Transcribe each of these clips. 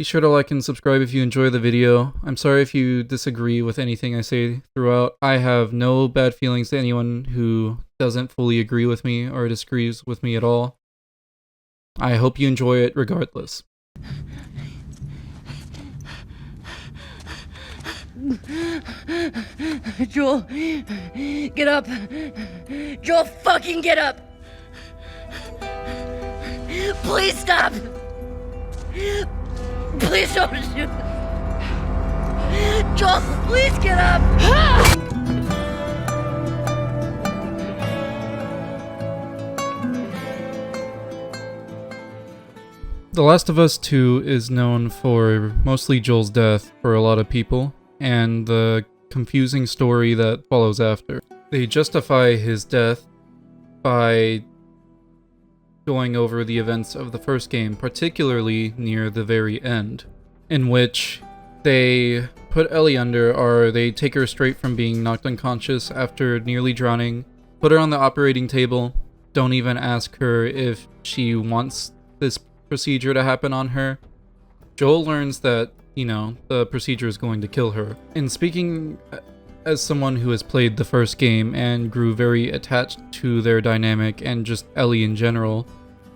Be sure to like and subscribe if you enjoy the video. I'm sorry if you disagree with anything I say throughout. I have no bad feelings to anyone who doesn't fully agree with me or disagrees with me at all. I hope you enjoy it regardless. Joel, get up. Joel, fucking get up. Please stop. Please don't shoot. Joel, please get up. The Last of Us 2 is known for mostly Joel's death for a lot of people, and the confusing story that follows after. They justify his death by going over the events of the first game, particularly near the very end, in which they put Ellie under, or they take her straight from being knocked unconscious after nearly drowning, put her on the operating table, don't even ask her if she wants this procedure to happen on her. Joel learns that, you know, the procedure is going to kill her. And speaking as someone who has played the first game and grew very attached to their dynamic and just Ellie in general,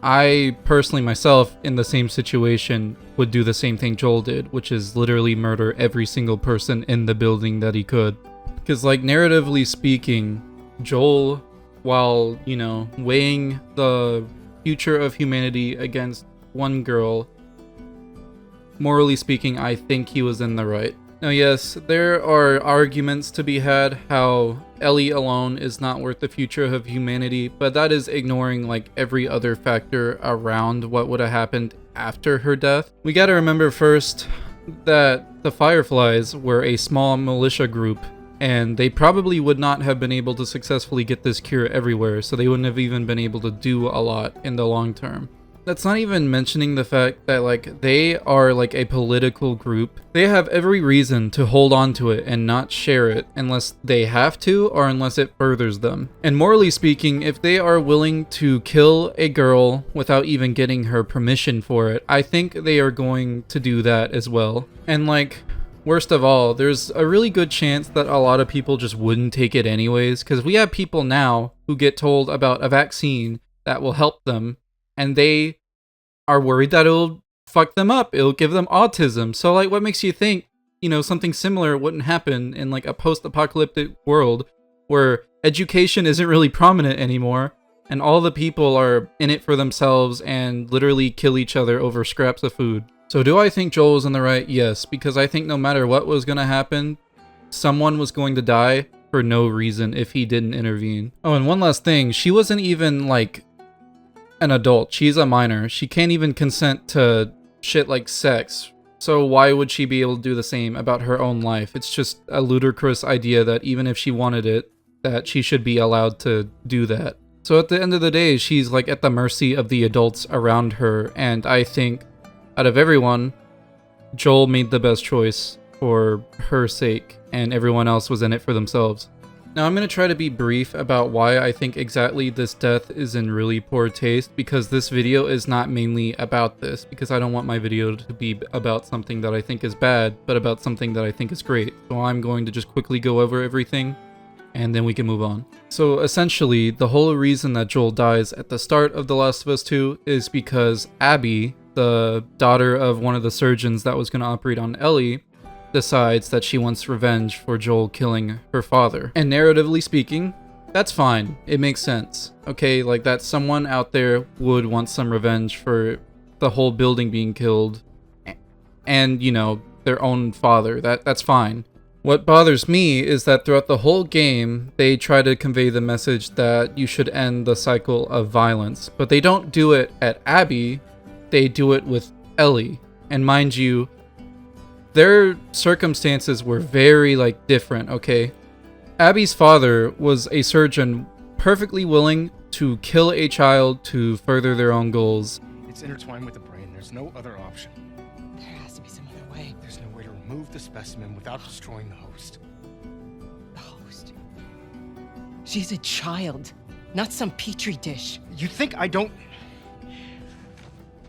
I personally myself, in the same situation, would do the same thing Joel did, which is literally murder every single person in the building that he could. Because, like, narratively speaking, Joel, while, you know, weighing the future of humanity against one girl, morally speaking, I think he was in the right. Now, yes, there are arguments to be had how Ellie alone is not worth the future of humanity, but that is ignoring like every other factor around what would have happened after her death. We gotta remember first that the Fireflies were a small militia group, and they probably would not have been able to successfully get this cure everywhere, so they wouldn't have even been able to do a lot in the long term. That's not even mentioning the fact that, like, they are like a political group. They have every reason to hold on to it and not share it unless they have to or unless it furthers them. And morally speaking, if they are willing to kill a girl without even getting her permission for it, I think they are going to do that as well. And, like, worst of all, there's a really good chance that a lot of people just wouldn't take it anyways, because we have people now who get told about a vaccine that will help them, and they are worried that it'll fuck them up, it'll give them autism. So, like, what makes you think, you know, something similar wouldn't happen in, like, a post-apocalyptic world where education isn't really prominent anymore, and all the people are in it for themselves and literally kill each other over scraps of food? So do I think Joel was in the right? Yes, because I think no matter what was going to happen, someone was going to die for no reason if he didn't intervene. Oh, and one last thing, she wasn't even, like, an adult. She's a minor. She can't even consent to shit like sex. So why would she be able to do the same about her own life? It's just a ludicrous idea that even if she wanted it, that she should be allowed to do that. So at the end of the day, she's like at the mercy of the adults around her, and I think out of everyone, Joel made the best choice for her sake, and everyone else was in it for themselves. Now, I'm going to try to be brief about why I think exactly this death is in really poor taste, because this video is not mainly about this, because I don't want my video to be about something that I think is bad, but about something that I think is great. So I'm going to just quickly go over everything, and then we can move on. So essentially, the whole reason that Joel dies at the start of The Last of Us 2 is because Abby, the daughter of one of the surgeons that was going to operate on Ellie, decides that she wants revenge for Joel killing her father. And narratively speaking, that's fine. It makes sense. Okay, like that someone out there would want some revenge for the whole building being killed and, you know, their own father. That's fine. What bothers me is that throughout the whole game, they try to convey the message that you should end the cycle of violence, but they don't do it at Abby, they do it with Ellie. And mind you, their circumstances were very, like, different, okay? Abby's father was a surgeon perfectly willing to kill a child to further their own goals. It's intertwined with the brain. There's no other option. There has to be some other way. There's no way to remove the specimen without destroying the host. The host? She's a child, not some petri dish. You think I don't...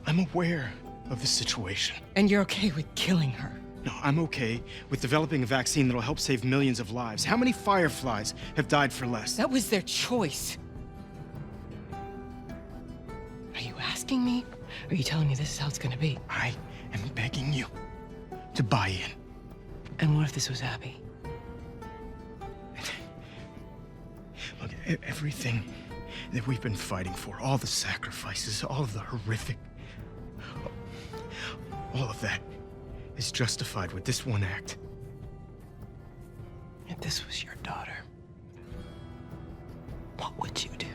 I'm aware of the situation. And you're okay with killing her? No, I'm okay with developing a vaccine that'll help save millions of lives. How many Fireflies have died for less? That was their choice. Are you asking me? Or are you telling me this is how it's gonna be? I am begging you to buy in. And what if this was Abby? Look, everything that we've been fighting for, all the sacrifices, all of the horrific, all of that is justified with this one act. If this was your daughter, what would you do?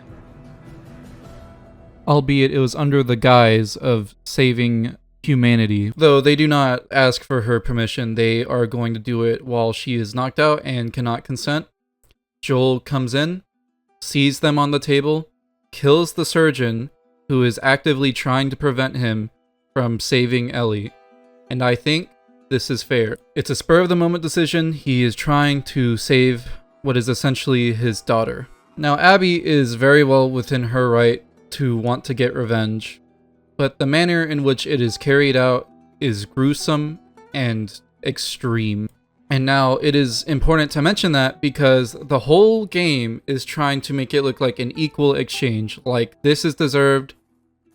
Albeit it was under the guise of saving humanity. Though they do not ask for her permission, they are going to do it while she is knocked out and cannot consent. Joel comes in, sees them on the table, kills the surgeon who is actively trying to prevent him from saving Ellie. And I think this is fair. It's a spur-of-the-moment decision. He is trying to save what is essentially his daughter. Now, Abby is very well within her right to want to get revenge, but the manner in which it is carried out is gruesome and extreme. And now it is important to mention that because the whole game is trying to make it look like an equal exchange. Like, this is deserved.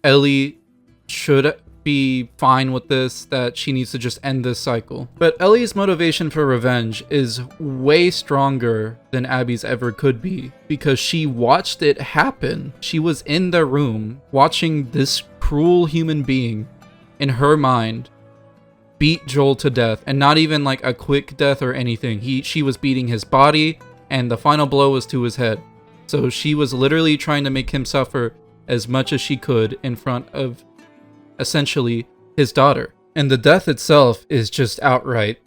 Ellie should be fine with this, that she needs to just end this cycle. But Ellie's motivation for revenge is way stronger than Abby's ever could be, because she watched it happen. She was in the room watching this cruel human being, in her mind, beat Joel to death, and not even like a quick death or anything. She was beating his body, and the final blow was to his head. So she was literally trying to make him suffer as much as she could in front of essentially his daughter. And the death itself is just outright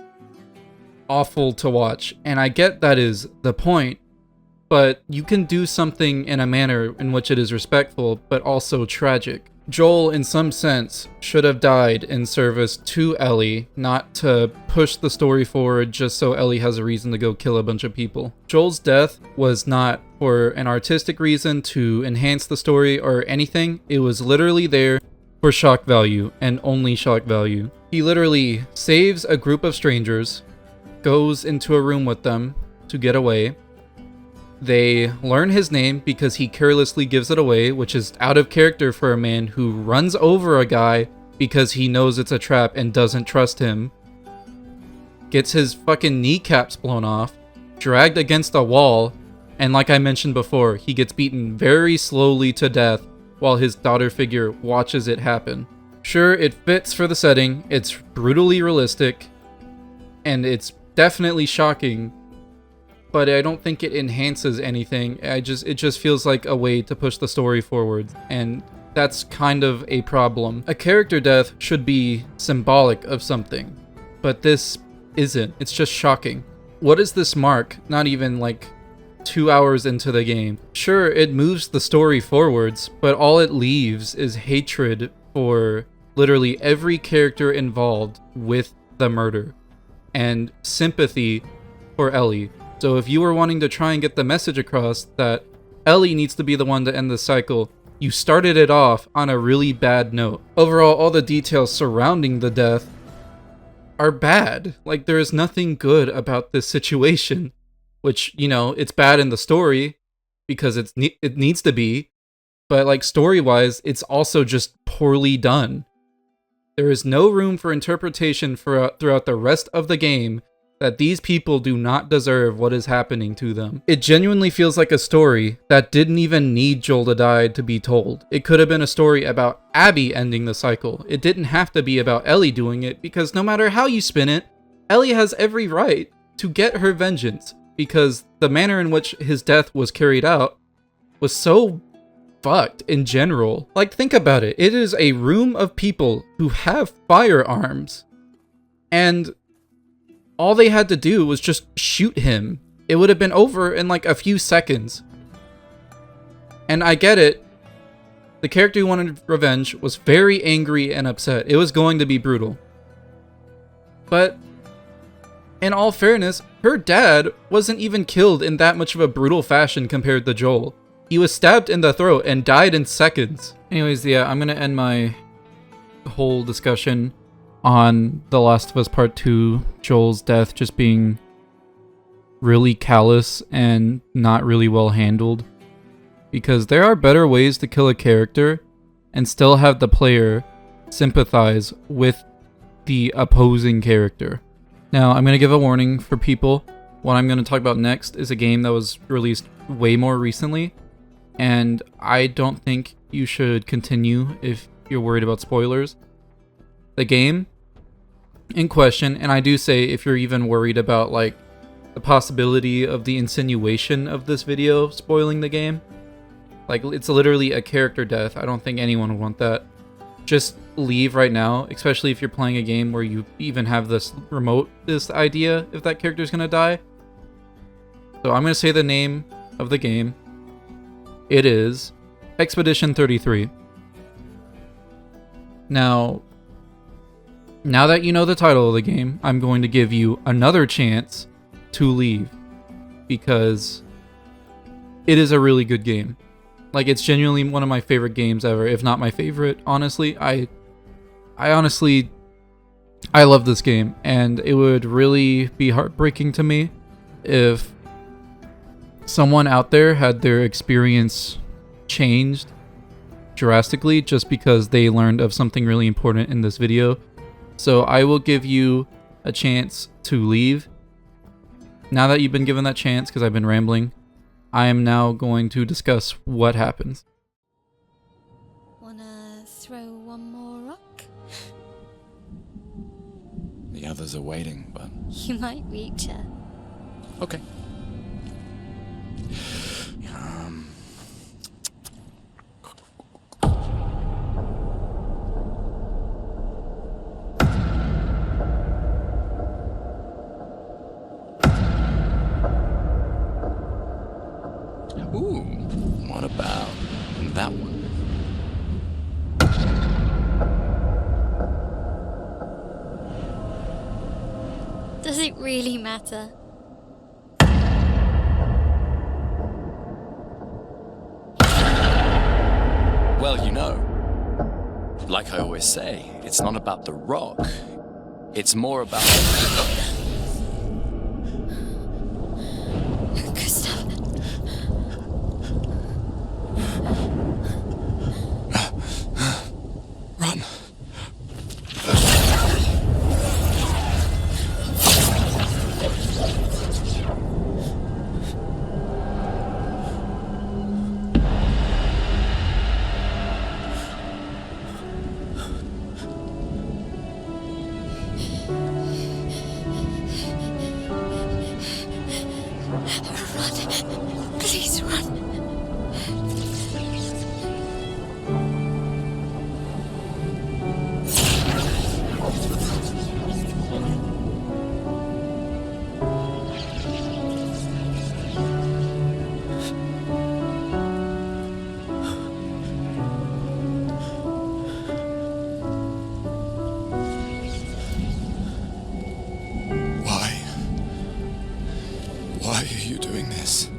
awful to watch. And I get that is the point, but you can do something in a manner in which it is respectful, but also tragic. Joel, in some sense, should have died in service to Ellie, not to push the story forward just so Ellie has a reason to go kill a bunch of people. Joel's death was not for an artistic reason to enhance the story or anything. It was literally there for shock value, and only shock value. He literally saves a group of strangers, goes into a room with them to get away. They learn his name because he carelessly gives it away, which is out of character for a man who runs over a guy because he knows it's a trap and doesn't trust him. Gets his fucking kneecaps blown off, dragged against a wall, and like I mentioned before, he gets beaten very slowly to death while his daughter figure watches it happen. Sure, it fits for the setting, it's brutally realistic, and it's definitely shocking, but I don't think it enhances anything. It just feels like a way to push the story forward, and that's kind of a problem. A character death should be symbolic of something, but this isn't. It's just shocking. What is this mark? Not even like 2 hours into the game. Sure, it moves the story forwards, but all it leaves is hatred for literally every character involved with the murder, and sympathy for Ellie. So if you were wanting to try and get the message across that Ellie needs to be the one to end the cycle, you started it off on a really bad note. Overall, all the details surrounding the death are bad. Like, there is nothing good about this situation. Which, you know, it's bad in the story because it needs to be, but like story-wise, it's also just poorly done. There is no room for interpretation throughout the rest of the game that these people do not deserve what is happening to them. It genuinely feels like a story that didn't even need Joel to die to be told. It could have been a story about Abby ending the cycle. It didn't have to be about Ellie doing it, because no matter how you spin it, Ellie has every right to get her vengeance, because the manner in which his death was carried out was so fucked in general. Like, think about it. It is a room of people who have firearms, and all they had to do was just shoot him. It would have been over in like a few seconds. And I get it. The character who wanted revenge was very angry and upset. It was going to be brutal. But in all fairness, her dad wasn't even killed in that much of a brutal fashion compared to Joel. He was stabbed in the throat and died in seconds. Anyways, yeah, I'm gonna end my whole discussion on The Last of Us Part 2, Joel's death just being really callous and not really well handled. Because there are better ways to kill a character and still have the player sympathize with the opposing character. Now, I'm going to give a warning for people. What I'm going to talk about next is a game that was released way more recently, and I don't think you should continue if you're worried about spoilers. The game in question, and I do say if you're even worried about like the possibility of the insinuation of this video spoiling the game, like it's literally a character death. I don't think anyone would want that. Just leave right now, especially if you're playing a game where you even have this idea if that character's gonna die. So I'm gonna say the name of the game. It is Expedition 33. Now that you know the title of the game, I'm going to give you another chance to leave, because it is a really good game. Like, it's genuinely one of my favorite games ever, if not my favorite, honestly. I honestly love this game, and it would really be heartbreaking to me if someone out there had their experience changed drastically just because they learned of something really important in this video. So I will give you a chance to leave. Now that you've been given that chance, because I've been rambling, I am now going to discuss what happens. Wanna throw one more rock? The others are waiting, but... You might reach her. Okay. Ooh, what about that one? Does it really matter? Well, you know, like I always say, it's not about the rock. It's more about... Gustav. Run. Run. Please run. Why are you doing this?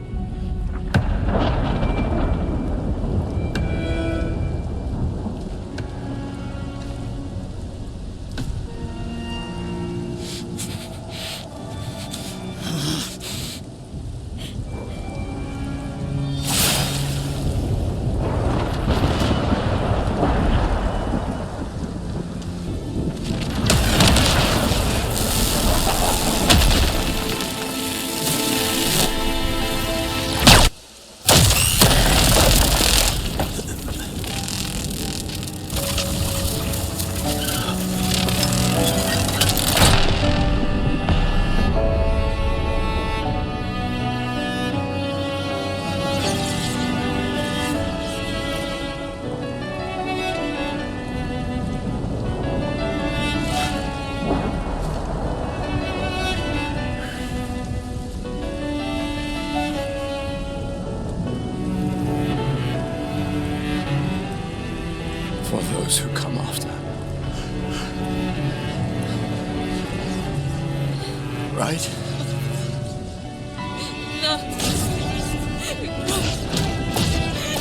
For those who come after. Right? No.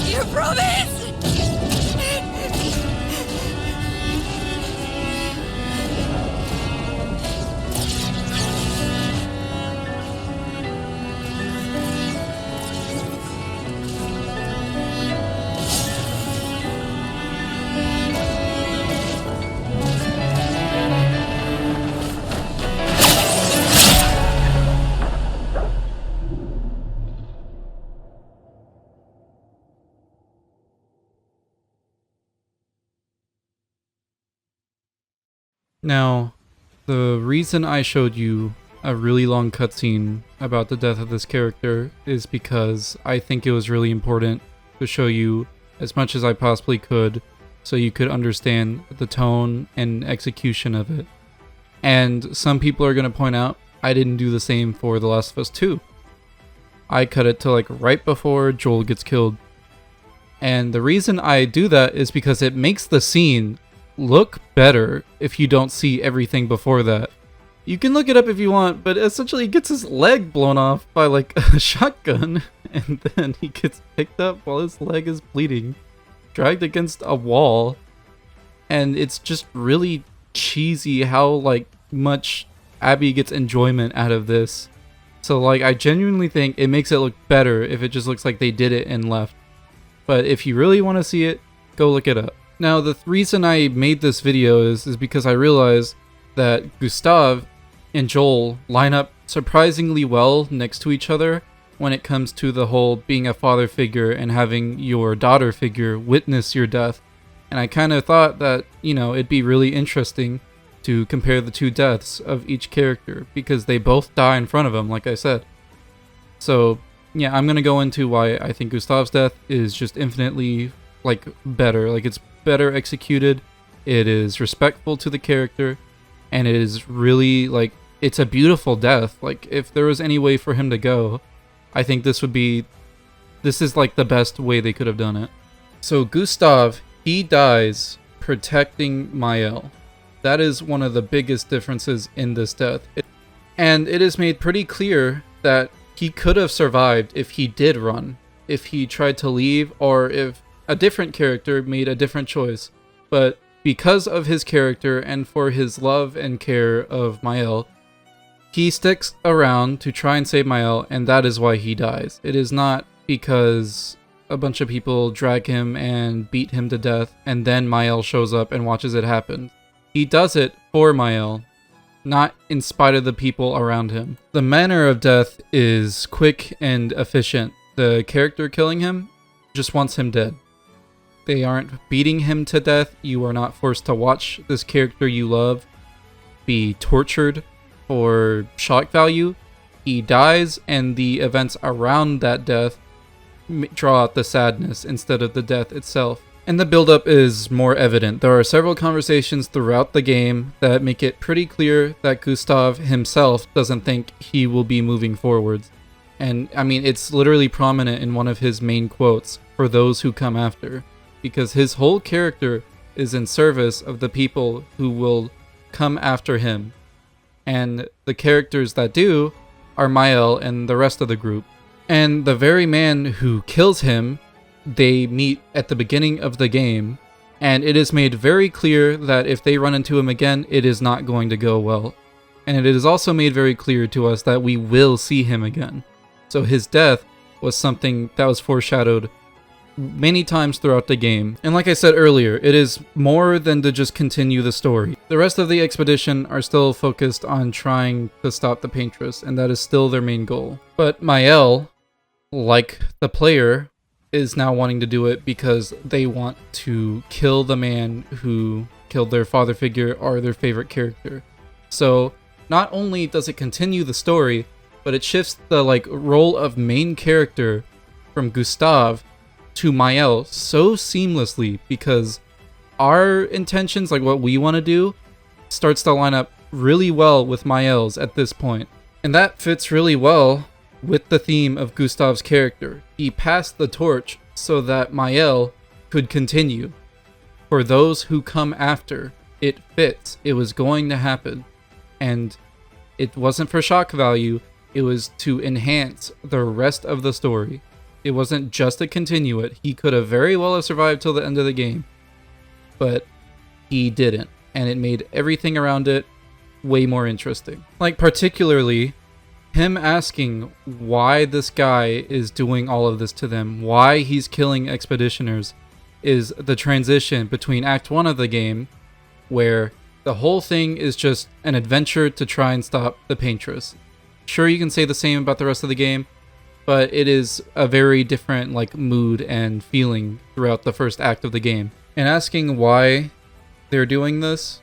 You promised! Now, the reason I showed you a really long cutscene about the death of this character is because I think it was really important to show you as much as I possibly could so you could understand the tone and execution of it. And some people are going to point out I didn't do the same for The Last of Us 2. I cut it to like right before Joel gets killed. And the reason I do that is because it makes the scene look better if you don't see everything before that. You can look it up if you want, but essentially he gets his leg blown off by like a shotgun, and then he gets picked up while his leg is bleeding, dragged against a wall, and it's just really cheesy how like much Abby gets enjoyment out of this. So like I genuinely think it makes it look better if it just looks like they did it and left. But if you really want to see it, go look it up. Now the reason I made this video is because I realized that Gustav and Joel line up surprisingly well next to each other when it comes to the whole being a father figure and having your daughter figure witness your death. And I kind of thought that, you know, it'd be really interesting to compare the two deaths of each character because they both die in front of him, like I said. So yeah, I'm gonna go into why I think Gustav's death is just infinitely like better. Like it's better executed, it is respectful to the character, and it is really like it's a beautiful death. Like if there was any way for him to go, I think this is like the best way they could have done it. So Gustav, he dies protecting Mael. That is one of the biggest differences in this death. And it is made pretty clear that he could have survived if he did run, if he tried to leave, or if a different character made a different choice. But because of his character and for his love and care of Mael, he sticks around to try and save Mael, and that is why he dies. It is not because a bunch of people drag him and beat him to death, and then Mael shows up and watches it happen. He does it for Mael, not in spite of the people around him. The manner of death is quick and efficient. The character killing him just wants him dead. They aren't beating him to death. You are not forced to watch this character you love be tortured for shock value. He dies, and the events around that death draw out the sadness instead of the death itself. And the buildup is more evident. There are several conversations throughout the game that make it pretty clear that Gustav himself doesn't think he will be moving forwards. And I mean, it's literally prominent in one of his main quotes, "For those who come after," because his whole character is in service of the people who will come after him. And the characters that do are Mael and the rest of the group. And the very man who kills him, they meet at the beginning of the game, and it is made very clear that if they run into him again, it is not going to go well. And it is also made very clear to us that we will see him again. So his death was something that was foreshadowed many times throughout the game. And like I said earlier, it is more than to just continue the story. The rest of the expedition are still focused on trying to stop the Paintress, and that is still their main goal. But Mael, like the player, is now wanting to do it because they want to kill the man who killed their father figure or their favorite character. So not only does it continue the story, but it shifts the like role of main character from Gustav to Mael so seamlessly, because our intentions, like what we want to do, starts to line up really well with Mael's at this point. And that fits really well with the theme of Gustav's character. He passed the torch so that Mael could continue. For those who come after, it fits. It was going to happen. And it wasn't for shock value, it was to enhance the rest of the story. It wasn't just to continue it. He could have very well have survived till the end of the game, but he didn't. And it made everything around it way more interesting. Like particularly him asking why this guy is doing all of this to them, why he's killing expeditioners, is the transition between Act 1 of the game, where the whole thing is just an adventure to try and stop the Paintress. Sure, you can say the same about the rest of the game, but it is a very different like mood and feeling throughout the first act of the game. And asking why they're doing this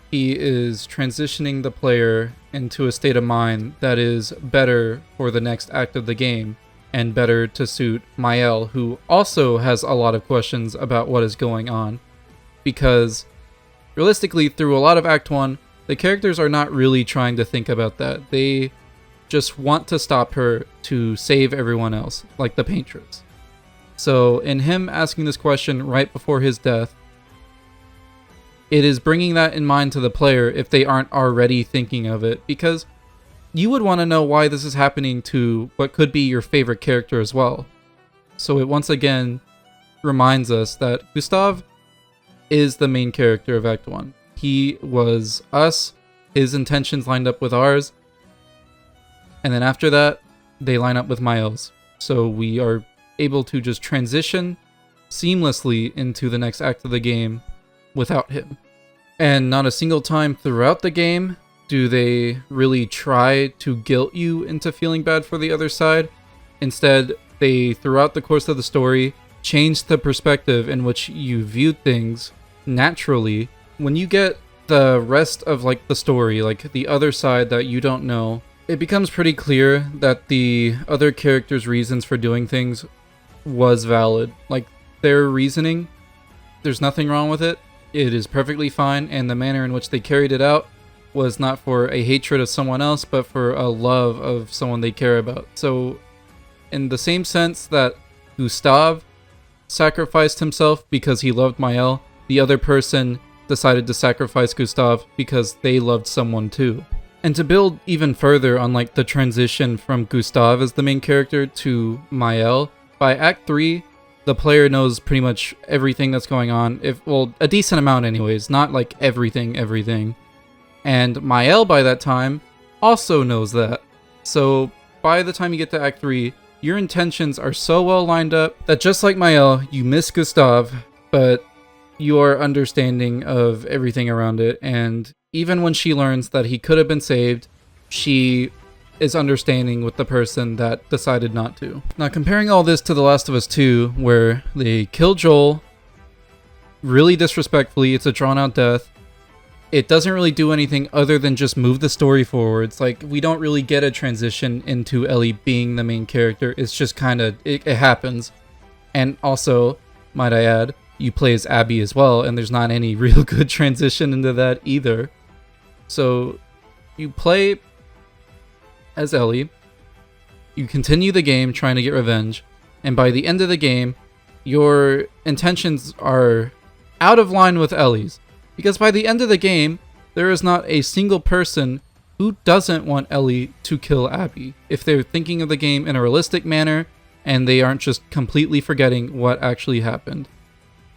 he is transitioning the player into a state of mind that is better for the next act of the game and better to suit Mael, who also has a lot of questions about what is going on. Because realistically, through a lot of Act 1, the characters are not really trying to think about that. They just want to stop her to save everyone else, like the Paintress. So in him asking this question right before his death, it is bringing that in mind to the player if they aren't already thinking of it, because you would want to know why this is happening to what could be your favorite character as well. So it once again reminds us that Gustav is the main character of Act 1. He was us, his intentions lined up with ours, and then after that, they line up with Mael's. So we are able to just transition seamlessly into the next act of the game without him. And not a single time throughout the game do they really try to guilt you into feeling bad for the other side. Instead, they, throughout the course of the story, change the perspective in which you viewed things naturally. When you get the rest of like the story, like the other side that you don't know, it becomes pretty clear that the other character's reasons for doing things was valid. Like, their reasoning, there's nothing wrong with it. It is perfectly fine, and the manner in which they carried it out was not for a hatred of someone else, but for a love of someone they care about. So, in the same sense that Gustav sacrificed himself because he loved Mael, the other person decided to sacrifice Gustav because they loved someone too. And to build even further on like the transition from Gustav as the main character to Mael, by Act 3, the player knows pretty much everything that's going on. Well, a decent amount anyways, not like everything. And Mael by that time also knows that. So by the time you get to Act 3, your intentions are so well lined up that just like Mael, you miss Gustav, but you are understanding of everything around it. And even when she learns that he could have been saved, she is understanding with the person that decided not to. Now, comparing all this to The Last of Us 2, where they kill Joel really disrespectfully, it's a drawn-out death. It doesn't really do anything other than just move the story forwards. Like, we don't really get a transition into Ellie being the main character. It's just kind of, it happens. And also, might I add, you play as Abby as well, and there's not any real good transition into that either. So, you play as Ellie, you continue the game trying to get revenge, and by the end of the game, your intentions are out of line with Ellie's. Because by the end of the game, there is not a single person who doesn't want Ellie to kill Abby, if they're thinking of the game in a realistic manner, and they aren't just completely forgetting what actually happened.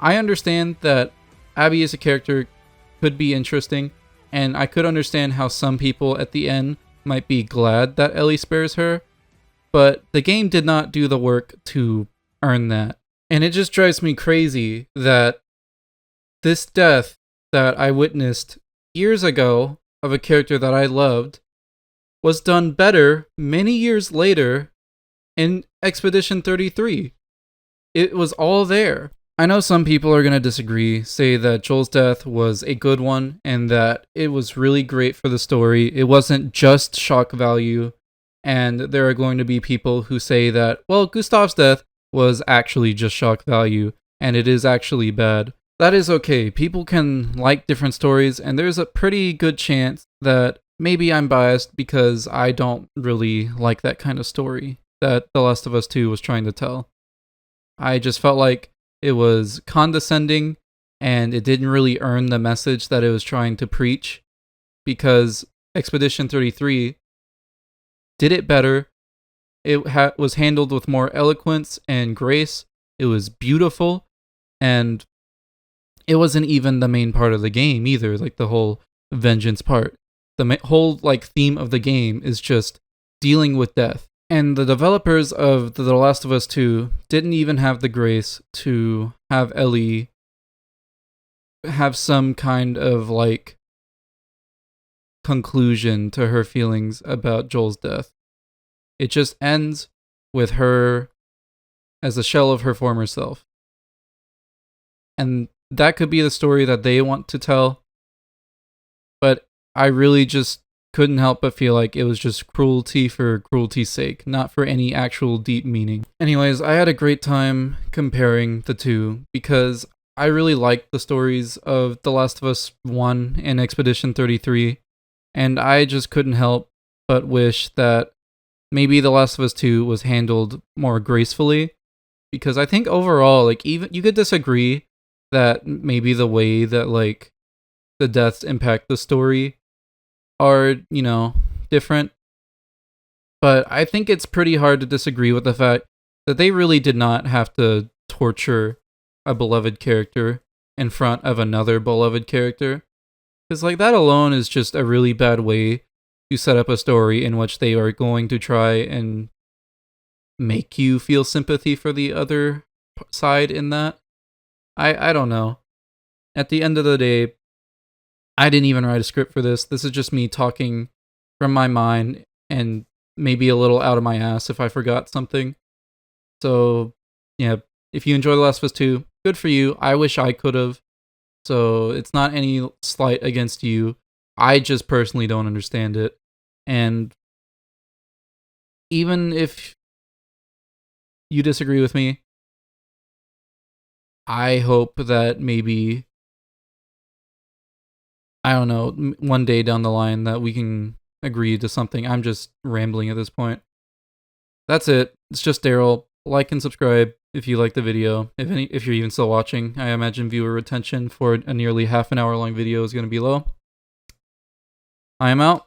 I understand that Abby as a character could be interesting, and I could understand how some people at the end might be glad that Ellie spares her, but the game did not do the work to earn that. And it just drives me crazy that this death that I witnessed years ago of a character that I loved was done better many years later in Expedition 33. It was all there. I know some people are going to disagree, say that Joel's death was a good one and that it was really great for the story. It wasn't just shock value. And there are going to be people who say that, well, Gustav's death was actually just shock value and it is actually bad. That is okay. People can like different stories, and there's a pretty good chance that maybe I'm biased because I don't really like that kind of story that The Last of Us 2 was trying to tell. I just felt like it was condescending and it didn't really earn the message that it was trying to preach, because Expedition 33 did it better. It was handled with more eloquence and grace. It was beautiful, and it wasn't even the main part of the game either, like the whole vengeance part. The whole like theme of the game is just dealing with death. And the developers of The Last of Us 2 didn't even have the grace to have Ellie have some kind of like conclusion to her feelings about Joel's death. It just ends with her as a shell of her former self. And that could be the story that they want to tell. but I really just couldn't help but feel like it was just cruelty for cruelty's sake, not for any actual deep meaning. Anyways, I had a great time comparing the two because I really liked the stories of The Last of Us 1 and Expedition 33, and I just couldn't help but wish that maybe The Last of Us 2 was handled more gracefully, because I think overall, like, even you could disagree that maybe the way that, like, the deaths impact the story are, you know, different. But I think it's pretty hard to disagree with the fact that they really did not have to torture a beloved character in front of another beloved character. Because, like, that alone is just a really bad way to set up a story in which they are going to try and make you feel sympathy for the other side in that. I don't know. At the end of the day, I didn't even write a script for this. This is just me talking from my mind and maybe a little out of my ass if I forgot something. So, yeah, if you enjoy The Last of Us 2, good for you. I wish I could have. So, it's not any slight against you. I just personally don't understand it. And even if you disagree with me, I hope that maybe, I don't know, one day down the line that we can agree to something. I'm just rambling at this point. That's it. It's Just Darrel. Like and subscribe if you like the video. If you're even still watching, I imagine viewer retention for a nearly half an hour long video is going to be low. I am out.